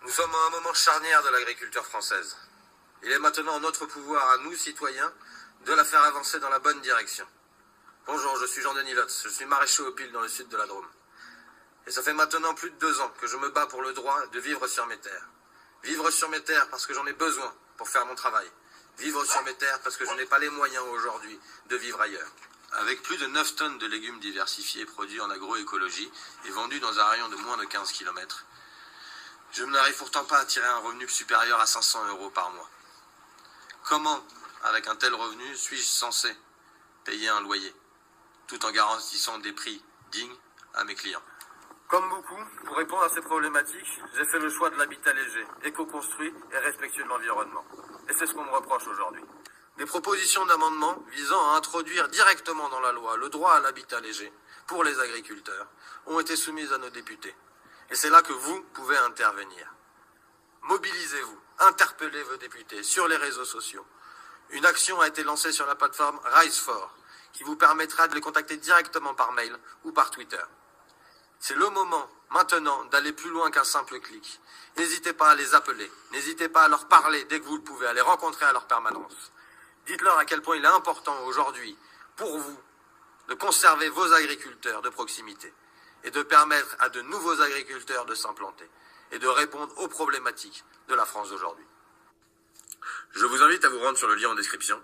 Nous sommes à un moment charnière de l'agriculture française. Il est maintenant en notre pouvoir, à nous, citoyens, de la faire avancer dans la bonne direction. Bonjour, je suis Jean-Denis Lotz, je suis maraîcher au Pile dans le sud de la Drôme. Et ça fait maintenant plus de 2 ans que je me bats pour le droit de vivre sur mes terres. Vivre sur mes terres parce que j'en ai besoin pour faire mon travail. Vivre sur mes terres parce que je n'ai pas les moyens aujourd'hui de vivre ailleurs. Avec plus de 9 tonnes de légumes diversifiés produits en agroécologie et vendus dans un rayon de moins de 15 km, je n'arrive pourtant pas à tirer un revenu supérieur à 500 € par mois. Comment, avec un tel revenu, suis-je censé payer un loyer, tout en garantissant des prix dignes à mes clients? Comme beaucoup, pour répondre à ces problématiques, j'ai fait le choix de l'habitat léger, éco-construit et respectueux de l'environnement. Et c'est ce qu'on me reproche aujourd'hui. Des propositions d'amendement visant à introduire directement dans la loi le droit à l'habitat léger pour les agriculteurs ont été soumises à nos députés. Et c'est là que vous pouvez intervenir. Mobilisez-vous, interpellez vos députés sur les réseaux sociaux. Une action a été lancée sur la plateforme Rise4, qui vous permettra de les contacter directement par mail ou par Twitter. C'est le moment, maintenant, d'aller plus loin qu'un simple clic. N'hésitez pas à les appeler, n'hésitez pas à leur parler dès que vous le pouvez, à les rencontrer à leur permanence. Dites-leur à quel point il est important aujourd'hui, pour vous, de conserver vos agriculteurs de proximité et de permettre à de nouveaux agriculteurs de s'implanter et de répondre aux problématiques de la France d'aujourd'hui. Je vous invite à vous rendre sur le lien en description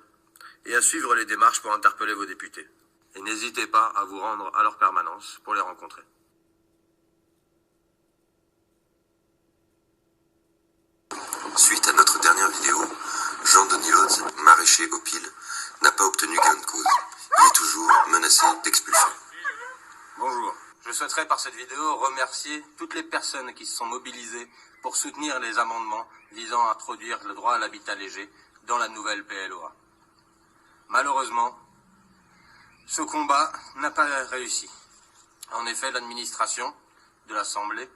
et à suivre les démarches pour interpeller vos députés. Et n'hésitez pas à vous rendre à leur permanence pour les rencontrer. Suite à notre dernière vidéo, Jean-Denis Lotz, maraîcher au Pile, n'a pas obtenu gain de cause. Il est toujours menacé d'expulsion. Bonjour. Je souhaiterais par cette vidéo remercier toutes les personnes qui se sont mobilisées pour soutenir les amendements visant à introduire le droit à l'habitat léger dans la nouvelle PLOA. Malheureusement, ce combat n'a pas réussi. En effet, l'administration de l'Assemblée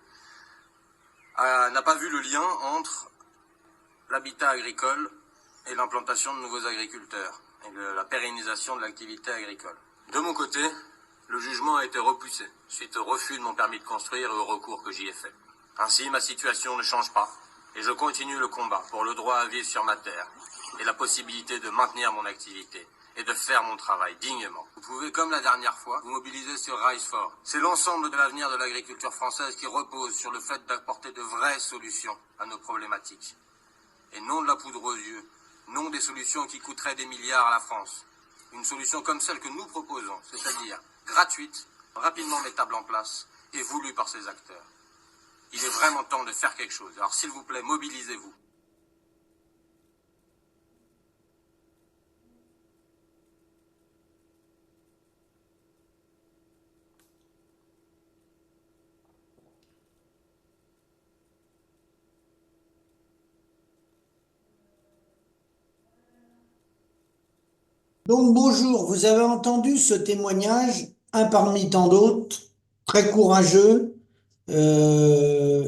n'a pas vu le lien entre l'habitat agricole et l'implantation de nouveaux agriculteurs et la pérennisation de l'activité agricole. De mon côté, le jugement a été repoussé suite au refus de mon permis de construire et au recours que j'y ai fait. Ainsi, ma situation ne change pas et je continue le combat pour le droit à vivre sur ma terre et la possibilité de maintenir mon activité et de faire mon travail dignement. Vous pouvez, comme la dernière fois, vous mobiliser sur Rise4. C'est l'ensemble de l'avenir de l'agriculture française qui repose sur le fait d'apporter de vraies solutions à nos problématiques. Et non de la poudre aux yeux, non des solutions qui coûteraient des milliards à la France. Une solution comme celle que nous proposons, c'est-à-dire gratuite, rapidement mettable en place et voulue par ses acteurs. Il est vraiment temps de faire quelque chose. Alors s'il vous plaît, mobilisez-vous. Donc bonjour, vous avez entendu ce témoignage, un parmi tant d'autres, très courageux.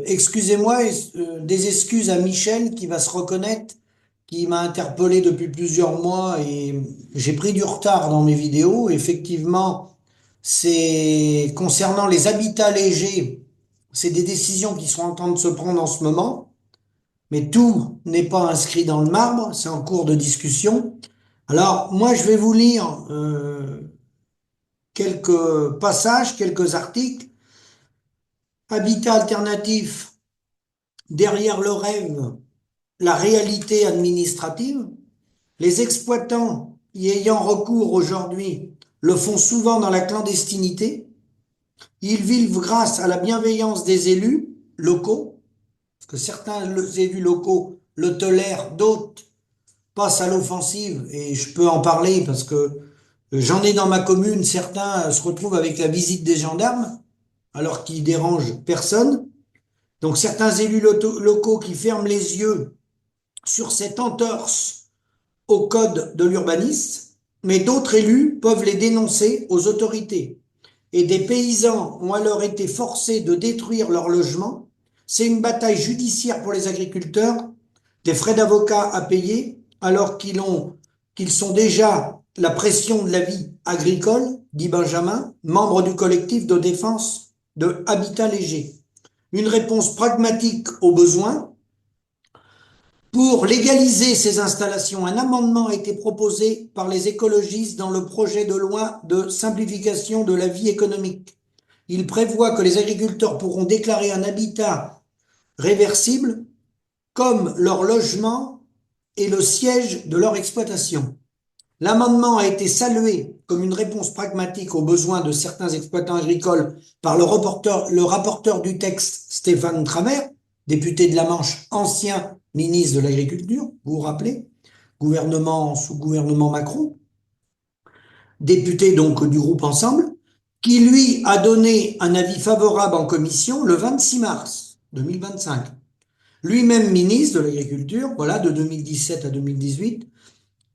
Excusez-moi, des excuses à Michel qui va se reconnaître, qui m'a interpellé depuis plusieurs mois et j'ai pris du retard dans mes vidéos. Effectivement, c'est concernant les habitats légers, c'est des décisions qui sont en train de se prendre en ce moment, mais tout n'est pas inscrit dans le marbre, c'est en cours de discussion. Alors, moi, je vais vous lire quelques passages, quelques articles. Habitat alternatif, derrière le rêve, la réalité administrative. Les exploitants y ayant recours aujourd'hui le font souvent dans la clandestinité. Ils vivent grâce à la bienveillance des élus locaux, parce que certains élus locaux le tolèrent, d'autres passent à l'offensive, et je peux en parler parce que j'en ai dans ma commune, certains se retrouvent avec la visite des gendarmes, alors qu'ils dérangent personne. Donc certains élus locaux qui ferment les yeux sur cette entorse au code de l'urbanisme, mais d'autres élus peuvent les dénoncer aux autorités. Et des paysans ont alors été forcés de détruire leur logement. C'est une bataille judiciaire pour les agriculteurs, des frais d'avocat à payer, alors qu'ils sont déjà la pression de la vie agricole, dit Benjamin, membre du collectif de défense de Habitat Léger. une réponse pragmatique aux besoins. Pour légaliser ces installations, un amendement a été proposé par les écologistes dans le projet de loi de simplification de la vie économique. Il prévoit que les agriculteurs pourront déclarer un habitat réversible comme leur logement et le siège de leur exploitation. L'amendement a été salué comme une réponse pragmatique aux besoins de certains exploitants agricoles par le rapporteur du texte, Stéphane Travert, député de la Manche, ancien ministre de l'Agriculture, vous vous rappelez, sous gouvernement Macron, député donc du groupe Ensemble, qui lui a donné un avis favorable en commission le 26 mars 2025. Lui-même ministre de l'Agriculture, voilà, de 2017 à 2018,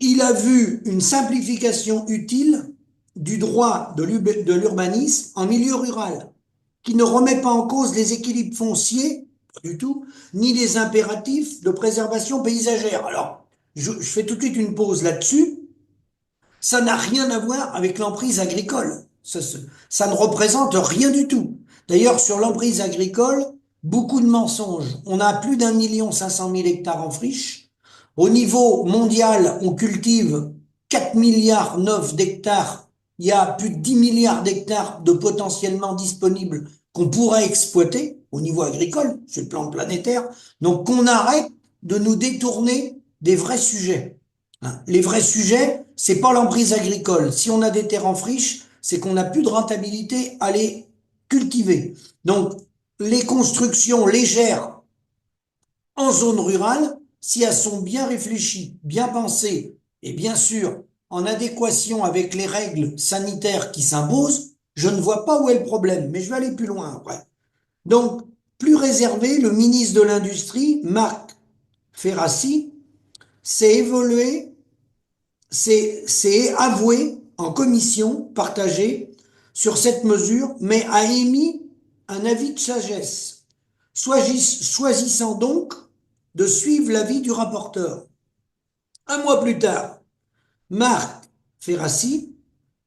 il a vu une simplification utile du droit de l'urbanisme en milieu rural, qui ne remet pas en cause les équilibres fonciers, pas du tout, ni les impératifs de préservation paysagère. Alors, je fais tout de suite une pause là-dessus. Ça n'a rien à voir avec l'emprise agricole. Ça ne représente rien du tout. D'ailleurs, sur l'emprise agricole, beaucoup de mensonges. On a plus d'1,5 million en friche. Au niveau mondial, on cultive 4 milliards 9 d'hectares. Il y a plus de 10 milliards d'hectares de potentiellement disponibles qu'on pourrait exploiter au niveau agricole, sur le plan planétaire. Donc, qu'on arrête de nous détourner des vrais sujets. Les vrais sujets, c'est pas l'emprise agricole. Si on a des terres en friche, c'est qu'on n'a plus de rentabilité à les cultiver. Donc, les constructions légères en zone rurale, si elles sont bien réfléchies, bien pensées, et bien sûr en adéquation avec les règles sanitaires qui s'imposent, je ne vois pas où est le problème, mais je vais aller plus loin après. Donc, plus réservé, le ministre de l'Industrie, Marc Ferrassi, s'est avoué en commission partagée sur cette mesure, mais a émis un avis de sagesse, choisissant donc de suivre l'avis du rapporteur. Un mois plus tard, Marc Ferrassi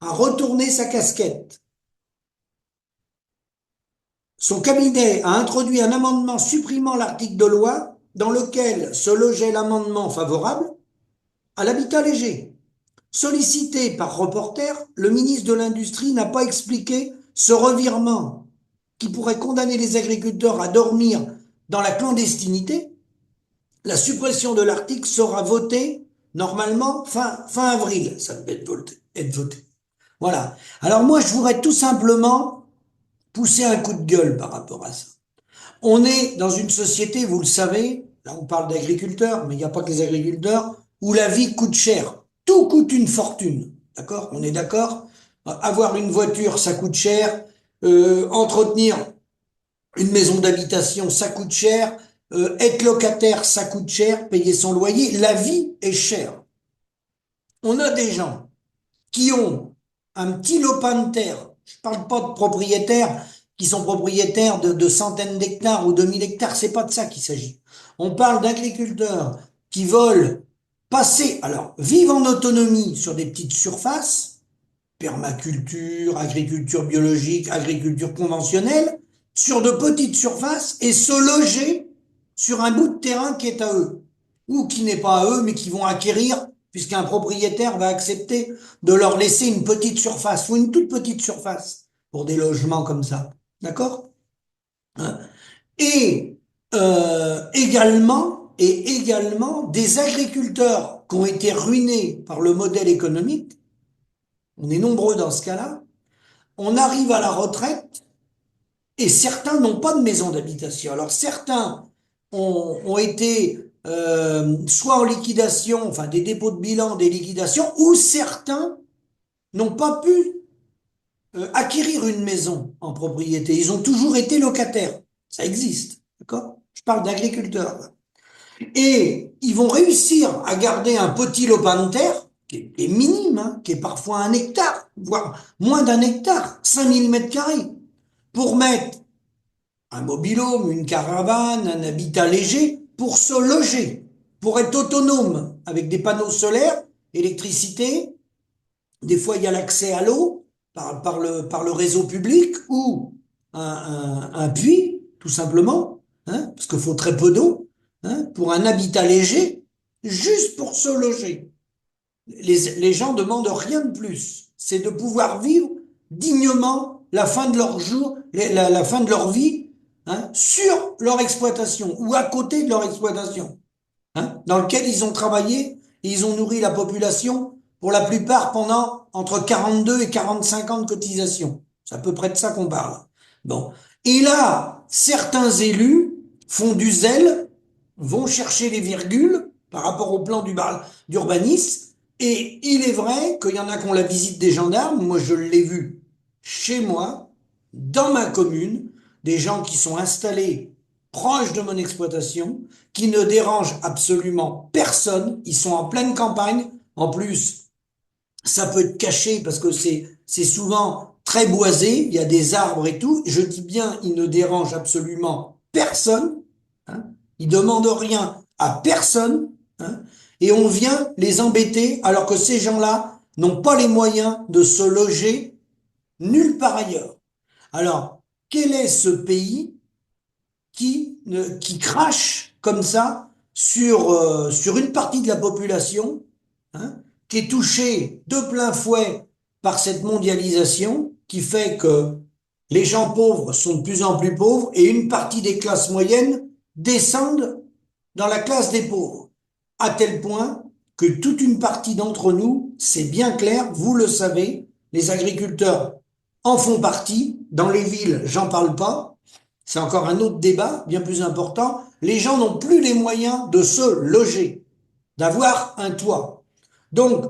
a retourné sa casquette. Son cabinet a introduit un amendement supprimant l'article de loi dans lequel se logeait l'amendement favorable à l'habitat léger. Sollicité par Reporter, le ministre de l'Industrie n'a pas expliqué ce revirement qui pourrait condamner les agriculteurs à dormir dans la clandestinité. La suppression de l'article sera votée normalement fin avril. Ça devait être voté. Voilà. Alors moi, je voudrais tout simplement pousser un coup de gueule par rapport à ça. On est dans une société, vous le savez, là on parle d'agriculteurs, mais il n'y a pas que les agriculteurs, où la vie coûte cher. Tout coûte une fortune. D'accord? On est d'accord? Avoir une voiture, ça coûte cher. Entretenir une maison d'habitation, ça coûte cher. Être locataire, ça coûte cher. Payer son loyer, la vie est chère. On a des gens qui ont un petit lopin de terre. Je parle pas de propriétaires qui sont propriétaires de centaines d'hectares ou de 1000 hectares. C'est pas de ça qu'il s'agit. On parle d'agriculteurs qui veulent passer, alors, vivre en autonomie sur des petites surfaces, permaculture, agriculture biologique, agriculture conventionnelle, sur de petites surfaces et se loger sur un bout de terrain qui est à eux. Ou qui n'est pas à eux, mais qui vont acquérir, puisqu'un propriétaire va accepter de leur laisser une petite surface, ou une toute petite surface, pour des logements comme ça. D'accord? Et également des agriculteurs qui ont été ruinés par le modèle économique. On est nombreux dans ce cas-là. On arrive à la retraite et certains n'ont pas de maison d'habitation. Alors certains ont été soit en liquidation, enfin des dépôts de bilan, des liquidations, ou certains n'ont pas pu acquérir une maison en propriété. Ils ont toujours été locataires. Ça existe, d'accord? Je parle d'agriculteurs. Et ils vont réussir à garder un petit lopin de terre, qui est minime, hein, qui est parfois 1 hectare, voire moins d'1 hectare, 5000 mètres carrés, pour mettre un mobil-home, une caravane, un habitat léger, pour se loger, pour être autonome, avec des panneaux solaires, électricité, des fois il y a l'accès à l'eau, par le réseau public, ou un puits, tout simplement, hein, parce qu'il faut très peu d'eau, hein, pour un habitat léger, juste pour se loger. Les gens demandent rien de plus. C'est de pouvoir vivre dignement la fin de leur jour, la fin de leur vie, hein, sur leur exploitation ou à côté de leur exploitation, hein, dans lequel ils ont travaillé et ils ont nourri la population pour la plupart pendant entre 42 et 45 ans de cotisation. C'est à peu près de ça qu'on parle. Bon. Et là, certains élus font du zèle, vont chercher les virgules par rapport au plan d'urbanisme. Et il est vrai qu'il y en a qui ont la visite des gendarmes. Moi, je l'ai vu chez moi, dans ma commune, des gens qui sont installés proches de mon exploitation, qui ne dérangent absolument personne. Ils sont en pleine campagne. En plus, ça peut être caché parce que c'est souvent très boisé. Il y a des arbres et tout. Je dis bien, ils ne dérangent absolument personne, hein. Ils demandent rien à personne, hein. Et on vient les embêter alors que ces gens-là n'ont pas les moyens de se loger nulle part ailleurs. Alors, quel est ce pays qui crache comme ça sur une partie de la population, hein, qui est touchée de plein fouet par cette mondialisation, qui fait que les gens pauvres sont de plus en plus pauvres et une partie des classes moyennes descendent dans la classe des pauvres, à tel point que toute une partie d'entre nous, c'est bien clair, vous le savez, les agriculteurs en font partie, dans les villes, j'en parle pas, c'est encore un autre débat, bien plus important. Les gens n'ont plus les moyens de se loger, d'avoir un toit. Donc,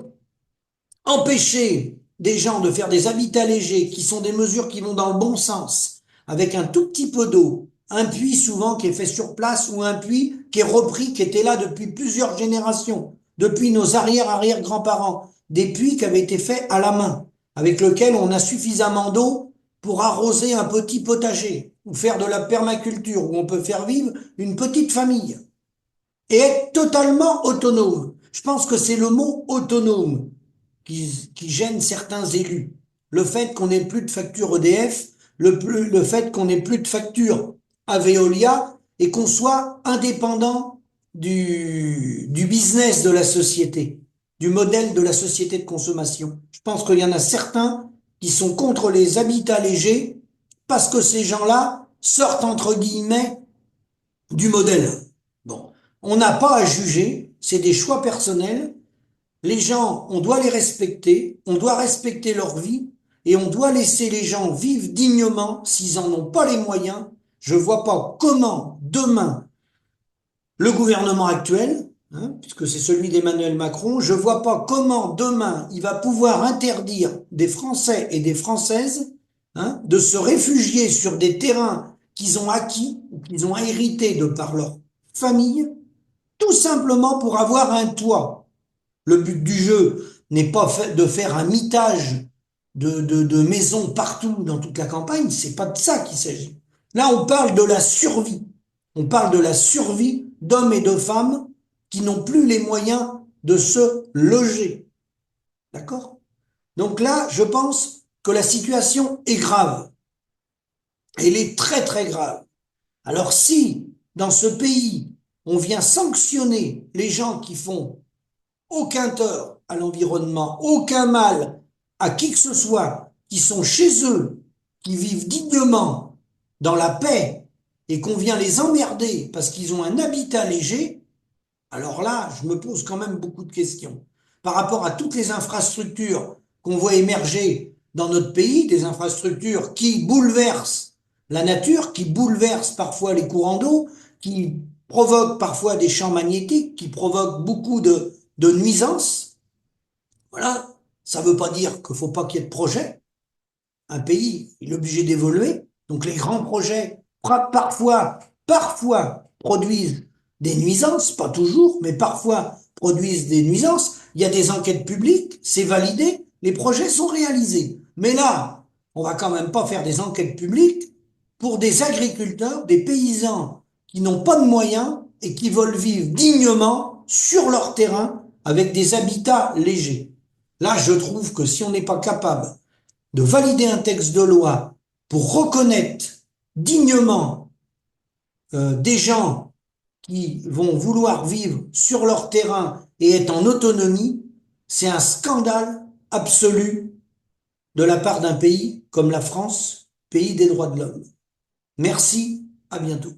empêcher des gens de faire des habitats légers, qui sont des mesures qui vont dans le bon sens, avec un tout petit peu d'eau, un puits souvent qui est fait sur place ou un puits qui est repris, qui était là depuis plusieurs générations, depuis nos arrière-arrière-grands-parents, des puits qui avaient été faits à la main, avec lesquels on a suffisamment d'eau pour arroser un petit potager ou faire de la permaculture où on peut faire vivre une petite famille et être totalement autonome. Je pense que c'est le mot autonome qui gêne certains élus. Le fait qu'on n'ait plus de facture EDF, le fait qu'on n'ait plus de facture à Veolia et qu'on soit indépendant du business de la société, du modèle de la société de consommation. Je pense qu'il y en a certains qui sont contre les habitats légers parce que ces gens-là sortent entre guillemets du modèle. Bon, on n'a pas à juger, c'est des choix personnels. Les gens, on doit les respecter, on doit respecter leur vie et on doit laisser les gens vivre dignement s'ils en ont pas les moyens. Je vois pas comment demain le gouvernement actuel, hein, puisque c'est celui d'Emmanuel Macron, je vois pas comment demain il va pouvoir interdire des Français et des Françaises, hein, de se réfugier sur des terrains qu'ils ont acquis ou qu'ils ont hérités de par leur famille, tout simplement pour avoir un toit. Le but du jeu n'est pas de faire un mitage de maisons partout dans toute la campagne, c'est pas de ça qu'il s'agit. Là, on parle de la survie. On parle de la survie d'hommes et de femmes qui n'ont plus les moyens de se loger. D'accord? Donc là, je pense que la situation est grave. Elle est très très grave. Alors si, dans ce pays, on vient sanctionner les gens qui font aucun tort à l'environnement, aucun mal à qui que ce soit, qui sont chez eux, qui vivent dignement, dans la paix, et qu'on vient les emmerder parce qu'ils ont un habitat léger, alors là, je me pose quand même beaucoup de questions. Par rapport à toutes les infrastructures qu'on voit émerger dans notre pays, des infrastructures qui bouleversent la nature, qui bouleversent parfois les courants d'eau, qui provoquent parfois des champs magnétiques, qui provoquent beaucoup de nuisances. Voilà. Ça ne veut pas dire qu'il ne faut pas qu'il y ait de projets. Un pays, il est obligé d'évoluer. Donc les grands projets, parfois produisent des nuisances, pas toujours, mais parfois produisent des nuisances. Il y a des enquêtes publiques, c'est validé, les projets sont réalisés. Mais là, on va quand même pas faire des enquêtes publiques pour des agriculteurs, des paysans qui n'ont pas de moyens et qui veulent vivre dignement sur leur terrain avec des habitats légers. Là, je trouve que si on n'est pas capable de valider un texte de loi pour reconnaître dignement des gens qui vont vouloir vivre sur leur terrain et être en autonomie, c'est un scandale absolu de la part d'un pays comme la France, pays des droits de l'homme. Merci, à bientôt.